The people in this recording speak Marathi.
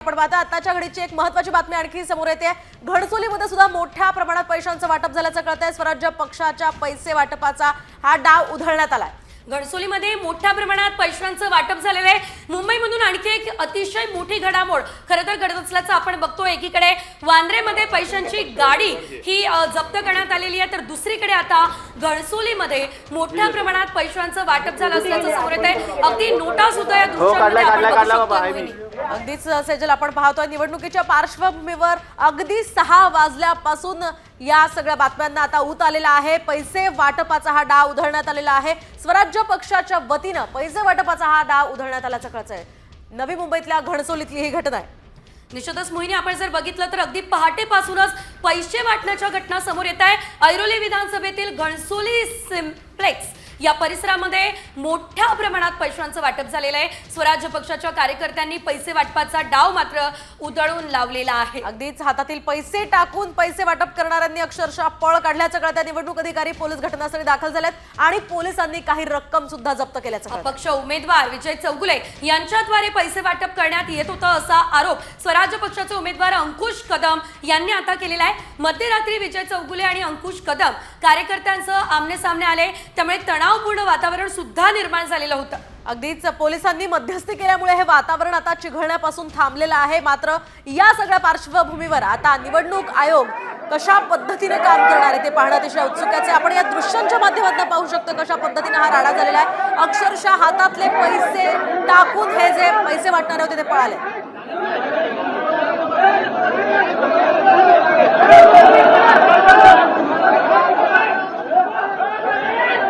पण आता आताच्या घडीची एक महत्त्वाची बातमी आणखी समोर येते। घणसोलीमध्ये सुद्धा मोठ्या प्रमाणात पैशांचं वाटप झाल्याचं कळतंय। स्वराज्य पक्षाच्या पैसे वाटपाचा हा डाव उधळण्यात आलाय। घणसोलीमध्ये मोठ्या प्रमाणात पैशांचं वाटप झालेलं आहे। मुंबईमधून आणखी एक अतिशय मोठी घडामोड खरं तर घडत असल्याचं आपण बघतो। एकीकडे वांद्रेमध्ये पैशांची गाडी ही जप्त करण्यात आलेली आहे, तर दुसरीकडे आता घणसोलीमध्ये मोठ्या प्रमाणात पैशांचं वाटप झालं असल्याचं समोर येत आहे। अगदी नोटा सुद्धा या दृश्यामध्ये आपण बघू शकतो। अगदीच सेजल, आपण पाहतोय निवडणुकीच्या पार्श्वभूमीवर अगदी 6 वाजल्यापासून या सगळ्या बातम्यांना आता ऊत आलेला आहे। पैसे वाटपाचा हा डाव उधळण्यात आलेला आहे। स्वराज्य पक्षाच्या वतीनं पैसे वाटपाचा हा डाव उधळण्यात आल्याचं कळतंय। नवी मुंबईतल्या घणसोलीतली ही घटना आहे। निश्चितच मोहिनी, आपण जर बघितलं तर अगदी पहाटेपासूनच पैसे वाटण्याच्या घटना समोर येत आहे। ऐरोली विधानसभेतील घणसोली सिम्प्लेक्स या परिसरामध्ये मोठ्या प्रमाणात पैशांचं वाटप झालेलं आहे। स्वराज्य पक्षाच्या कार्यकर्त्यांनी पैसे वाटपाचा डाव मात्र उधळून लावलेला आहे। अगदीच हातातील पैसे टाकून पैसे वाटप करणाऱ्यांनी अक्षरशः पळ काढल्याचं कळतंय। निवडणूक अधिकारी पोलीस घटनास्थळी दाखल झालेत आणि पोलिसांनी काही रक्कम सुद्धा जप्त केल्याचं कळतंय। अपक्ष उमेदवार विजय चौगुले यांच्याद्वारे पैसे वाटप करण्यात येत होतं असा आरोप स्वराज्य पक्षाचे उमेदवार अंकुश कदम यांनी आता केलेला आहे। मध्यरात्री विजय चौगुले आणि अंकुश कदम कार्यकर्त्यांसह आमने सामने आले, त्यामुळे तणावपूर्ण वातावरण सुद्धा निर्माण झालेलं होतं। अगदीच पोलिसांनी मध्यस्थी केल्यामुळे हे वातावरण आता चिघळण्यापासून थांबलेलं आहे। मात्र या सगळ्या पार्श्वभूमीवर आता निवडणूक आयोग कशा पद्धतीने काम करणार आहे ते पाहणं अतिशय उत्सुकाचे। आपण या दृश्यांच्या माध्यमातून पाहू शकतो कशा पद्धतीने हा राडा झालेला आहे। अक्षरशः हातातले पैसे टाकून हे जे पैसे वाटणारे होते ते पळाले।